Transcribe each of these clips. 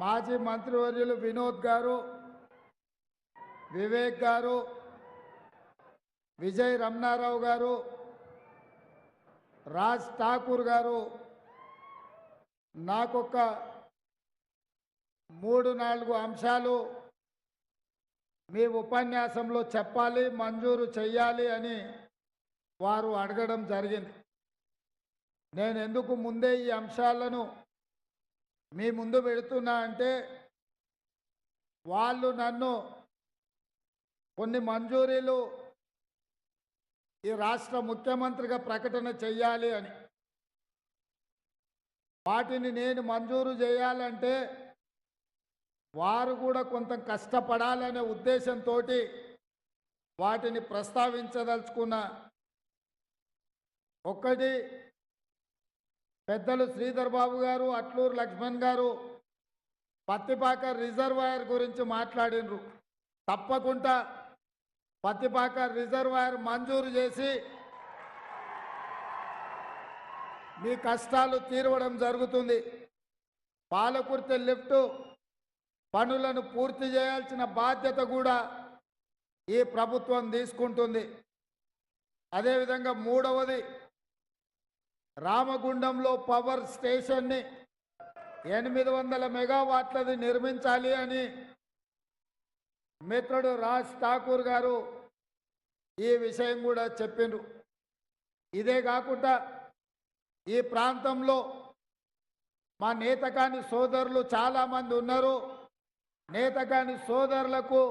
మాజీ మంత్రివర్యులు వినోద్ గారు, వివేక్ గారు, విజయ్ రమణారావు గారు, రాజ్ ఠాకూర్ గారు నాకొక 3-4 అంశాలు మీ ఉపన్యాసంలో చెప్పాలి, మంజూరు చేయాలి అని వారు అడగడం జరిగింది. నేను ఎందుకు ముందే ఈ అంశాలను మీ ముందు పెడుతున్నా అంటే వాళ్ళు నన్ను కొన్ని మంజూరీలు ఈ రాష్ట్ర ముఖ్యమంత్రిగా ప్రకటన చేయాలి అని, వాటిని నేను మంజూరు చేయాలంటే వారు కూడా కొంత కష్టపడాలనే ఉద్దేశంతో వాటిని ప్రస్తావించదలుచుకున్న. ఒకటి, పెద్దలు శ్రీధర్ బాబు గారు, అట్లూరు లక్ష్మణ్ గారు పత్తిపాక రిజర్వాయర్ గురించి మాట్లాడినరు. తప్పకుండా పత్తిపాక రిజర్వాయర్ మంజూరు చేసి మీ కష్టాలు తీరవడం జరుగుతుంది. పాలకుర్తి లిఫ్ట్ పనులను పూర్తి చేయాల్సిన బాధ్యత కూడా ఈ ప్రభుత్వం తీసుకుంటుంది. అదేవిధంగా మూడవది, రామగుండంలో పవర్ స్టేషన్ని 800 మెగావాట్లది నిర్మించాలి అని మిత్రుడు రాజ్ ఠాకూర్ గారు ఈ విషయం కూడా చెప్పిండ్రు. ఇదే కాకుండా ఈ ప్రాంతంలో మా నేతకాని సోదరులు చాలామంది ఉన్నారు. నేతకాని సోదరులకు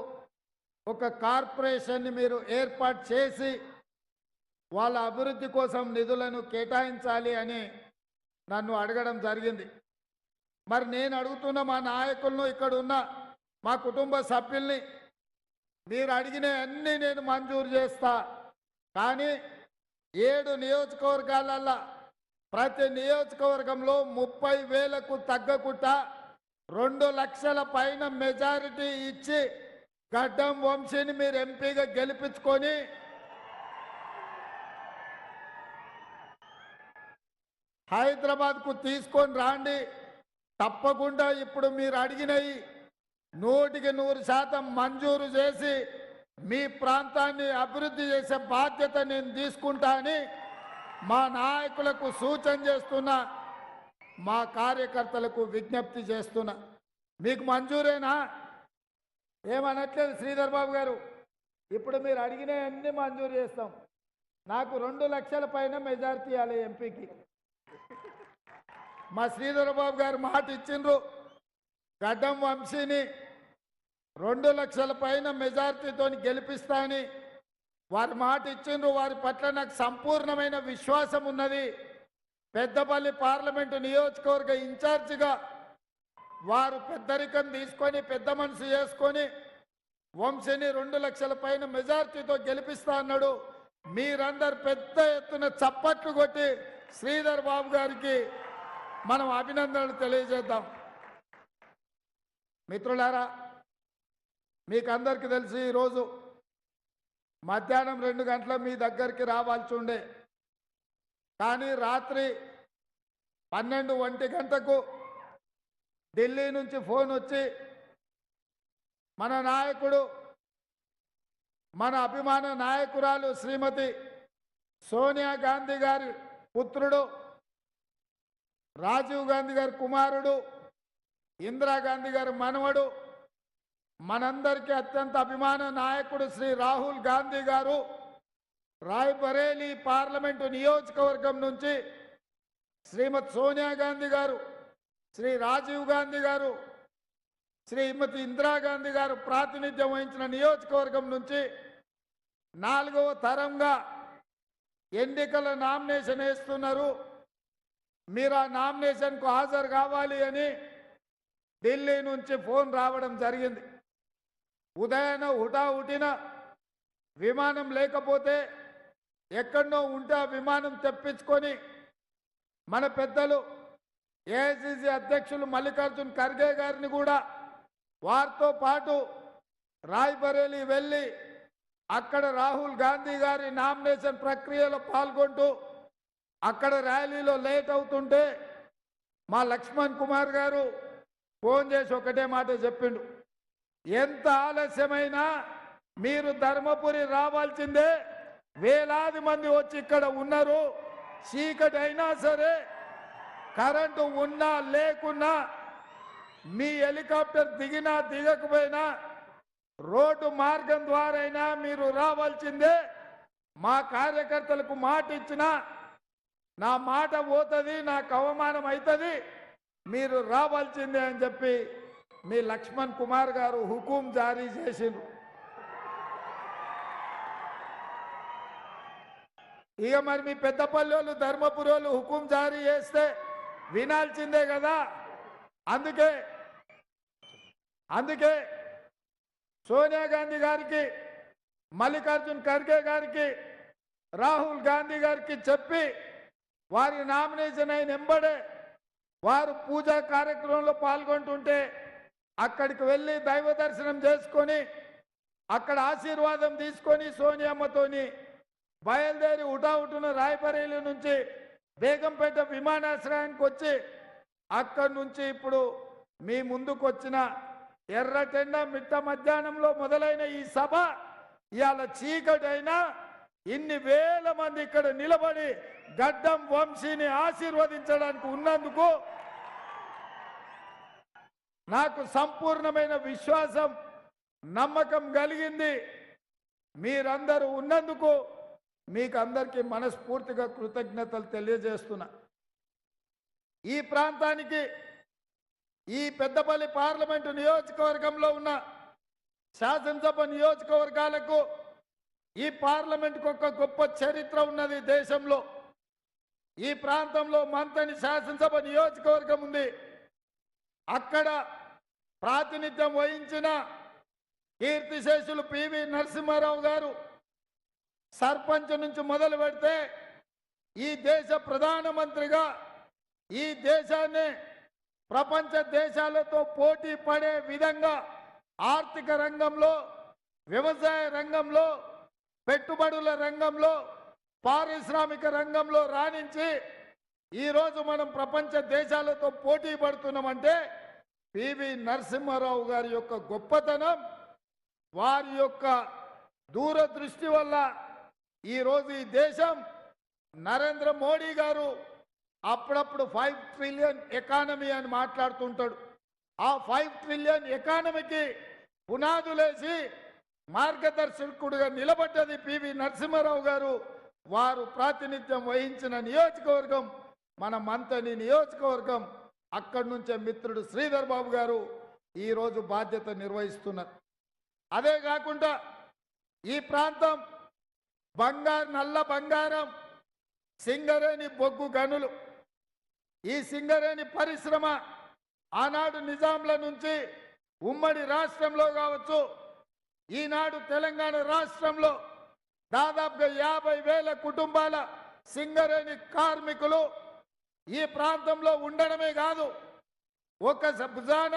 ఒక కార్పొరేషన్ని మీరు ఏర్పాటు చేసి వాళ్ళ అభివృద్ధి కోసం నిధులను కేటాయించాలి అని నన్ను అడగడం జరిగింది. మరి నేను అడుగుతున్న మా నాయకులను, ఇక్కడ ఉన్న మా కుటుంబ సభ్యుల్ని, మీరు అడిగిన అన్నీ నేను మంజూరు చేస్తా. కానీ 7 నియోజకవర్గాలల్లో ప్రతి నియోజకవర్గంలో 30,000కు తగ్గకుండా 2 లక్షల పైన మెజారిటీ ఇచ్చి గడ్డం వంశీని మీరు ఎంపీగా గెలిపించుకొని హైదరాబాద్కు తీసుకొని రాండి. తప్పకుండా ఇప్పుడు మీరు అడిగినవి 100% మంజూరు చేసి మీ ప్రాంతాన్ని అభివృద్ధి చేసే బాధ్యత నేను తీసుకుంటా అని మా నాయకులకు సూచన చేస్తున్నా, మా కార్యకర్తలకు విజ్ఞప్తి చేస్తున్నా. మీకు మంజూరేనా? ఏమనట్లేదు శ్రీధర్ బాబు గారు, ఇప్పుడు మీరు అడిగిన అన్ని మంజూరు చేస్తాం. నాకు 2 లక్షల పైన మెజారిటీ ఇవ్వాలి ఎంపీకి. మా శ్రీధర్ బాబు గారు మాట ఇచ్చిండ్రు, గడ్డం వంశీని 2 లక్షల పైన మెజారిటీతో గెలిపిస్తా అని వారి మాట ఇచ్చిండ్రు. వారి పట్ల నాకు సంపూర్ణమైన విశ్వాసం ఉన్నది. పెద్దపల్లి పార్లమెంటు నియోజకవర్గ ఇన్ఛార్జిగా వారు పెద్దరికం తీసుకొని పెద్ద మనసు చేసుకొని వంశీని 2 లక్షల పైన మెజారిటీతో గెలిపిస్తా అన్నాడు. మీరందరు పెద్ద ఎత్తున చప్పట్లు కొట్టి శ్రీధర్ బాబు గారికి మనం అభినందనలు తెలియజేద్దాం. మిత్రులారా, మీకు అందరికీ తెలిసి ఈరోజు మధ్యాహ్నం 2 గంటల మీ దగ్గరికి రావాల్సి ఉండే, కానీ రాత్రి 12-1 గంటకు ఢిల్లీ నుంచి ఫోన్ వచ్చి మన నాయకుడు, మన అభిమాన నాయకురాలు శ్రీమతి సోనియా గాంధీ గారి పుత్రుడు, రాజీవ్ గాంధీ గారి కుమారుడు, ఇందిరాగాంధీ గారి మనవడు, మనందరికీ అత్యంత అభిమాన నాయకుడు శ్రీ రాహుల్ గాంధీ గారు రాయ్బరేలీ పార్లమెంటు నియోజకవర్గం నుంచి శ్రీమతి సోనియా గాంధీ గారు, శ్రీ రాజీవ్ గాంధీ గారు, శ్రీమతి ఇందిరాగాంధీ గారు ప్రాతినిధ్యం వహించిన నియోజకవర్గం నుంచి 4వ తరంగా ఎన్నికల నామినేషన్ వేస్తున్నారు. మీరు ఆ నామినేషన్కు హాజరు కావాలి అని ఢిల్లీ నుంచి ఫోన్ రావడం జరిగింది. ఉదయాన హుటాహుటిన విమానం లేకపోతే ఎక్కడో ఉంటే ఆ విమానం తెప్పించుకొని మన పెద్దలు ఏఐసిసి అధ్యక్షులు మల్లికార్జున్ ఖర్గే గారిని కూడా వారితో పాటు రాయ్బరేలీ వెళ్ళి అక్కడ రాహుల్ గాంధీ గారి నామినేషన్ ప్రక్రియలో పాల్గొంటూ అక్కడ ర్యాలీలో లేట్ అవుతుంటే మా లక్ష్మణ్ కుమార్ గారు ఫోన్ చేసి ఒకటే మాట చెప్పిండు, ఎంత ఆలస్యమైనా మీరు ధర్మపురి రావాల్సిందే, వేలాది మంది వచ్చి ఇక్కడ ఉన్నారు, చీకటి అయినా సరే కరెంటు ఉన్నా లేకున్నా మీ హెలికాప్టర్ దిగినా దిగకపోయినా రోడ్డు మార్గం ద్వారా మీరు రావాల్సిందే, మా కార్యకర్తలకు మాట ఇచ్చినా నా మాట పోతుంది, నాకు అవమానం అవుతుంది, మీరు రావాల్సిందే అని చెప్పి మీ లక్ష్మణ్ కుమార్ గారు హుకుం జారీ చేసిండ్రు. ఇక మరి మీ పెద్దపల్లి ధర్మపురోలు హుకుం జారీ చేస్తే వినాల్సిందే కదా. అందుకే సోనియా గాంధీ గారికి, మల్లికార్జున్ ఖర్గే గారికి, రాహుల్ గాంధీ గారికి చెప్పి వారి నామినేషన్ అయిన వెంబడే వారు పూజా కార్యక్రమంలో పాల్గొంటుంటే అక్కడికి వెళ్ళి దైవ దర్శనం చేసుకొని అక్కడ ఆశీర్వాదం తీసుకొని సోనియమ్మతోని బయలుదేరి ఉటావుటున రాయబరేలి నుంచి బేగంపేట విమానాశ్రయానికి వచ్చి అక్కడి నుంచి ఇప్పుడు మీ ముందుకు వచ్చిన ఎర్రటెండ మిట్ట మధ్యాహ్నంలో మొదలైన ఈ సభ ఇవాళ చీకటైనా ఇన్ని వేల మంది ఇక్కడ నిలబడి గడ్డం వంశీని ఆశీర్వదించడానికి ఉన్నందుకు నాకు సంపూర్ణమైన విశ్వాసం, నమ్మకం కలిగింది. మీరందరూ ఉన్నందుకు మీకు అందరికీ మనస్ఫూర్తిగా కృతజ్ఞతలు తెలియజేస్తున్నా. ఈ ప్రాంతానికి, ఈ పెద్దపల్లి పార్లమెంటు నియోజకవర్గంలో ఉన్న శాసనసభ నియోజకవర్గాలకు ఈ పార్లమెంటుకు ఒక గొప్ప చరిత్ర ఉన్నది దేశంలో. ఈ ప్రాంతంలో మంతని శాసనసభ నియోజకవర్గం ఉంది. అక్కడ ప్రాతినిధ్యం వహించిన కీర్తిశేషులు పివి నరసింహారావు గారు సర్పంచ్ నుంచి మొదలు పెడితే ఈ దేశ ప్రధానమంత్రిగా ఈ దేశాన్ని ప్రపంచ దేశాలతో పోటీ పడే విధంగా ఆర్థిక రంగంలో, వ్యవసాయ రంగంలో, పెట్టుబడుల రంగంలో, పారిశ్రామిక రంగంలో రాణించి ఈరోజు మనం ప్రపంచ దేశాలతో పోటీ పడుతున్నామంటే పివి నరసింహారావు గారి యొక్క గొప్పతనం, వారి యొక్క దూరదృష్టి వల్ల ఈరోజు ఈ దేశం నరేంద్ర మోడీ గారు అప్పుడప్పుడు 5 ట్రిలియన్ ఎకానమీ అని మాట్లాడుతుంటాడు. ఆ 5 ట్రిలియన్ ఎకానమీకి పునాదులేసి మార్గదర్శకుడిగా నిలబడ్డది పివి నరసింహారావు గారు. వారు ప్రాతినిధ్యం వహించిన నియోజకవర్గం మన మంతని నియోజకవర్గం. అక్కడి నుంచే మిత్రుడు శ్రీధర్ బాబు గారు ఈరోజు బాధ్యత నిర్వహిస్తున్నారు. అదే కాకుండా ఈ ప్రాంతం నల్ల బంగారం, సింగరేణి బొగ్గు గనులు, ఈ సింగరేణి పరిశ్రమ ఆనాడు నిజాంల నుంచి ఉమ్మడి రాష్ట్రంలో కావచ్చు, ఈనాడు తెలంగాణ రాష్ట్రంలో దాదాపుగా 50,000 కుటుంబాల సింగరేణి కార్మికులు ఈ ప్రాంతంలో ఉండడమే కాదు, ఒక భుజాన